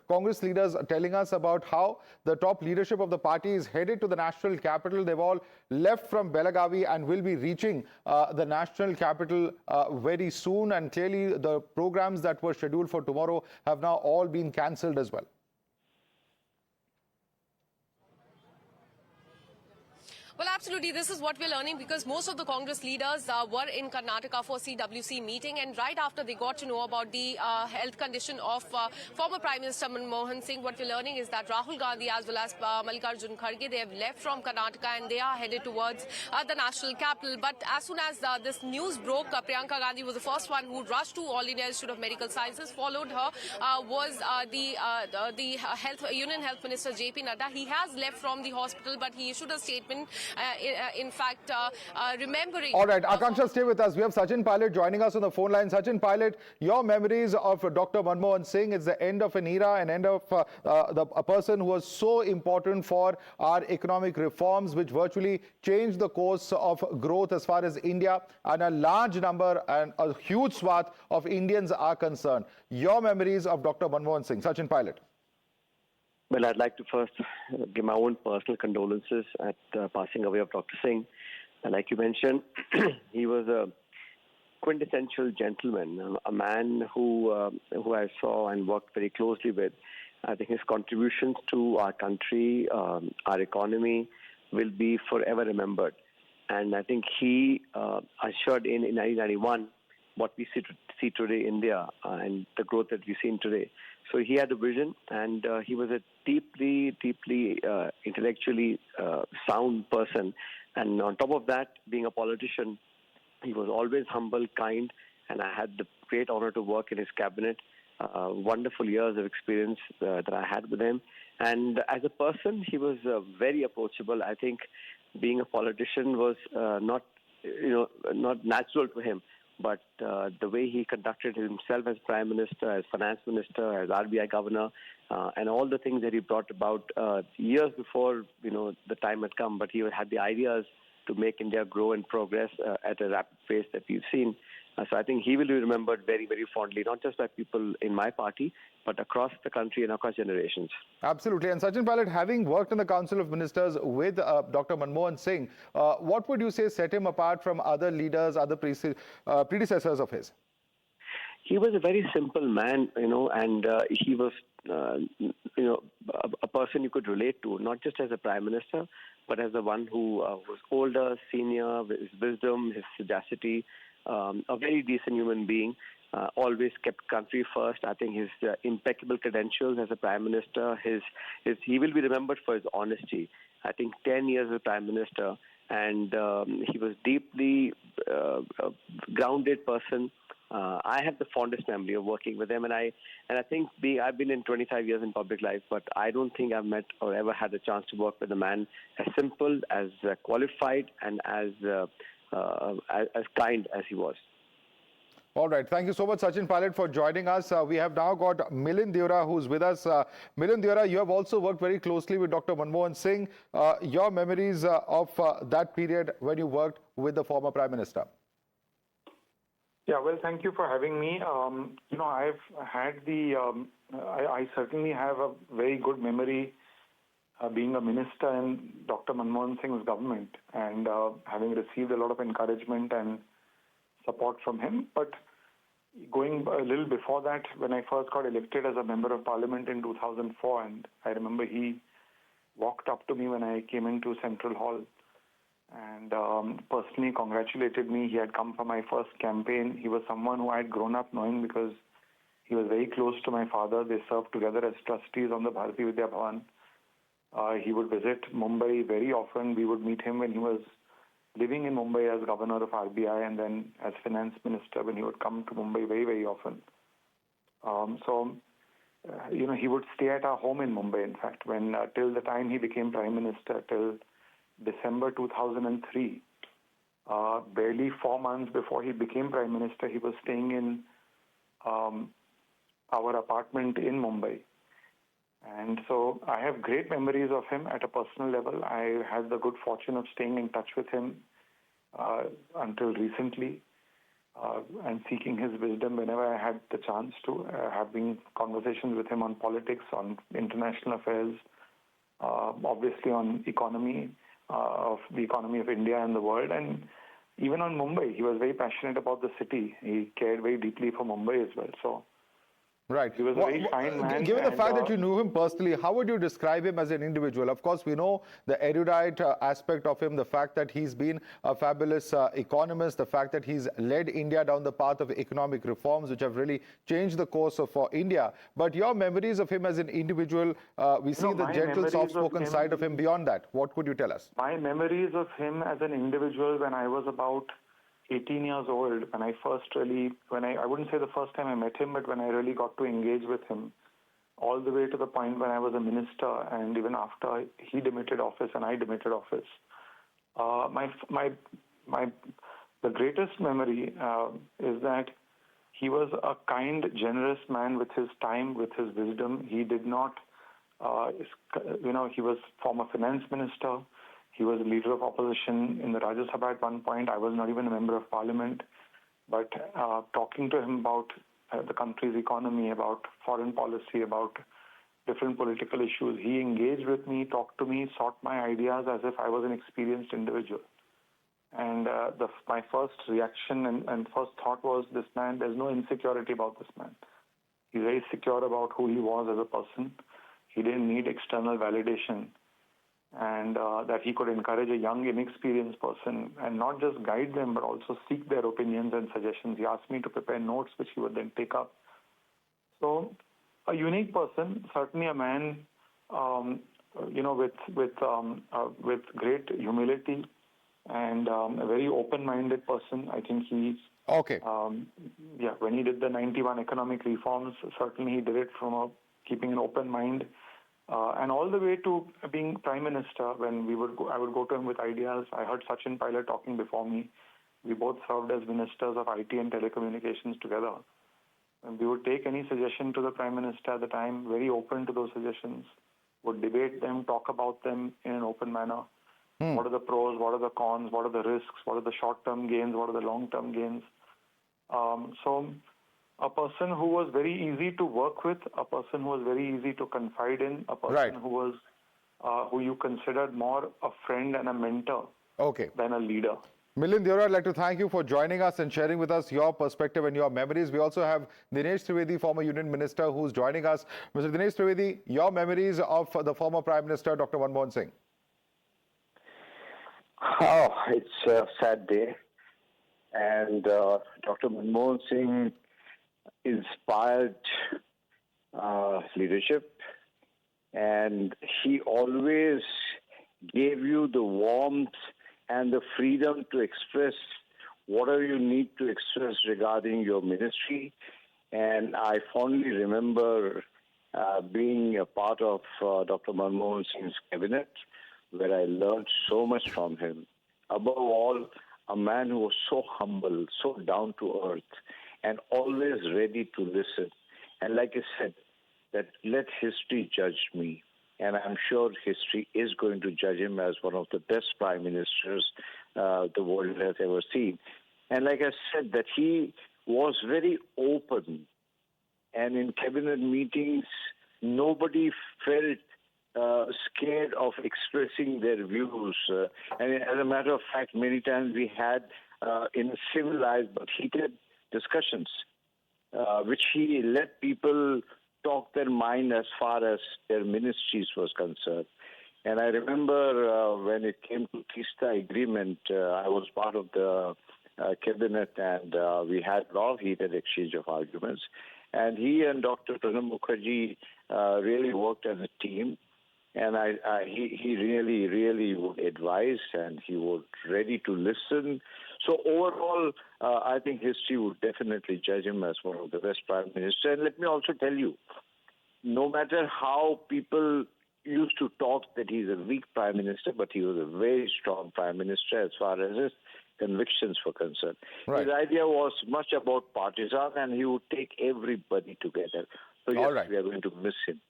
Congress leaders telling us about how the top leadership of the party is headed to the national capital. They've all left from Belagavi and will be reaching the national capital very soon. And clearly, the programs that were scheduled for tomorrow have now all been cancelled as well. Well, absolutely. This is what we're learning because most of the Congress leaders were in Karnataka for CWC meeting, and right after they got to know about the health condition of former Prime Minister Manmohan Singh, what we're learning is that Rahul Gandhi as well as Mallikarjun Kharge, they have left from Karnataka and they are headed towards the national capital. But as soon as this news broke, Priyanka Gandhi was the first one who rushed to All India Institute of Medical Sciences. Followed her was the Union Health Minister JP Nadda. He has left from the hospital, but he issued a statement. In fact, remembering... All right, Akanksha, stay with us. We have Sachin Pilot joining us on the phone line. Sachin Pilot, your memories of Dr. Manmohan Singh. It's the end of an era, an end of a person who was so important for our economic reforms, which virtually changed the course of growth as far as India and a large number and a huge swath of Indians are concerned. Your memories of Dr. Manmohan Singh. Sachin Pilot. Well, I'd like to first give my own personal condolences at the passing away of Dr. Singh. And like you mentioned, he was a quintessential gentleman, a man who I saw and worked very closely with. I think his contributions to our country, our economy, will be forever remembered. And I think he ushered in 1991 what we see today in India and the growth that we've seen today. So he had a vision, and he was a deeply intellectually sound person. And on top of that, being a politician, he was always humble, kind, and I had the great honor to work in his cabinet. Wonderful years of experience that I had with him. And as a person, he was very approachable. I think being a politician was not natural to him. But the way he conducted himself as Prime Minister, as Finance Minister, as RBI Governor, and all the things that he brought about years before the time had come, but he had the ideas to make India grow and progress at a rapid pace that we've seen. So I think he will be remembered very, very fondly, not just by people in my party, but across the country and across generations. Absolutely. And Sachin Pilot, having worked in the Council of Ministers with Dr. Manmohan Singh, what would you say set him apart from other leaders, other predecessors of his? He was a very simple man, and he was, a person you could relate to, not just as a Prime Minister, but as the one who was older, senior, with his wisdom, his sagacity, a very decent human being. Always kept country first. I think his impeccable credentials as a Prime Minister, he will be remembered for his honesty. I think 10 years as Prime Minister, and he was deeply grounded person. I have the fondest memory of working with him, and I think I've been in 25 years in public life, but I don't think I've met or ever had a chance to work with a man as simple, as qualified, and as kind as he was. All right. Thank you so much, Sachin Pilot, for joining us. We have now got Milind Deora, who's with us. Milind Deora, you have also worked very closely with Dr. Manmohan Singh. Your memories of that period when you worked with the former Prime Minister? Yeah, well, thank you for having me. I've had I certainly have a very good memory being a minister in Dr. Manmohan Singh's government and having received a lot of encouragement and support from him. But going a little before that, when I first got elected as a member of parliament in 2004, and I remember he walked up to me when I came into Central Hall and personally congratulated me. He had come for my first campaign. He was someone who I had grown up knowing because he was very close to my father. They served together as trustees on the Bharati Vidya Bhavan. He would visit Mumbai very often. We would meet him when he was living in Mumbai as governor of RBI and then as finance minister when he would come to Mumbai very, very often. He would stay at our home in Mumbai, in fact, when till the time he became prime minister, till December 2003. Barely 4 months before he became prime minister, he was staying in our apartment in Mumbai. And so I have great memories of him at a personal level. I had the good fortune of staying in touch with him until recently. and seeking his wisdom whenever I had the chance to, having conversations with him on politics, on international affairs, obviously on economy, of the economy of India and the world, and even on Mumbai. He was very passionate about the city. He cared very deeply for Mumbai as well. So Right. he was a very fine man. Given the and, fact that you knew him personally, how would you describe him as an individual? Of course, we know the erudite aspect of him, the fact that he's been a fabulous economist, the fact that he's led India down the path of economic reforms, which have really changed the course of India. But your memories of him as an individual, we see the my gentle, memories of soft-spoken him- side of him beyond that. What could you tell us? My memories of him as an individual when I was about 18 years old, when I first really, I wouldn't say the first time I met him, but when I really got to engage with him, all the way to the point when I was a minister, and even after he demitted office and I demitted office. The greatest memory is that he was a kind, generous man with his time, with his wisdom. He did not, he was former finance minister. He was a leader of opposition in the Rajya Sabha at one point. I was not even a member of parliament. But talking to him about the country's economy, about foreign policy, about different political issues, he engaged with me, talked to me, sought my ideas as if I was an experienced individual. And my first reaction and first thought was, this man, there's no insecurity about this man. He's very secure about who he was as a person. He didn't need external validation. And that he could encourage a young, inexperienced person and not just guide them, but also seek their opinions and suggestions. He asked me to prepare notes, which he would then take up. So, a unique person, certainly a man, with great humility and a very open-minded person. I think he, Okay. when he did the 91 economic reforms, certainly he did it from keeping an open mind. And all the way to being prime minister, when I would go to him with ideas. I heard Sachin Pilot talking before me. We both served as ministers of IT and telecommunications together. And we would take any suggestion to the prime minister at the time, very open to those suggestions, would debate them, talk about them in an open manner. What are the pros, what are the cons, what are the risks, what are the short-term gains, what are the long-term gains. So a person who was very easy to work with, a person who was very easy to confide in, a person who was who you considered more a friend and a mentor than a leader. Milind Deora, I'd like to thank you for joining us and sharing with us your perspective and your memories. We also have Dinesh Trivedi, former Union Minister, who's joining us. Mr. Dinesh Trivedi, your memories of the former Prime Minister, Dr. Manmohan Singh. Oh, it's a sad day. And Dr. Manmohan Singh inspired leadership, and he always gave you the warmth and the freedom to express whatever you need to express regarding your ministry. And I fondly remember being a part of Dr. Manmohan Singh's cabinet, where I learned so much from him. Above all, a man who was so humble, so down to earth, and always ready to listen. And like I said, that let history judge me. And I'm sure history is going to judge him as one of the best prime ministers the world has ever seen. And like I said, that he was very open. And in cabinet meetings, nobody felt scared of expressing their views. And as a matter of fact, many times we had in civilized but heated discussions, which he let people talk their mind as far as their ministries was concerned. And I remember when it came to Tista agreement, I was part of the cabinet, and we had a lot of heated exchange of arguments. And he and Dr. Pranab Mukherjee really worked as a team. And he really would advise, and he was ready to listen. So overall, I think history would definitely judge him as one of the best prime ministers. And let me also tell you, no matter how people used to talk that he's a weak prime minister, but he was a very strong prime minister as far as his convictions were concerned. His idea was much about partisan, and he would take everybody together. So yes, we are going to miss him.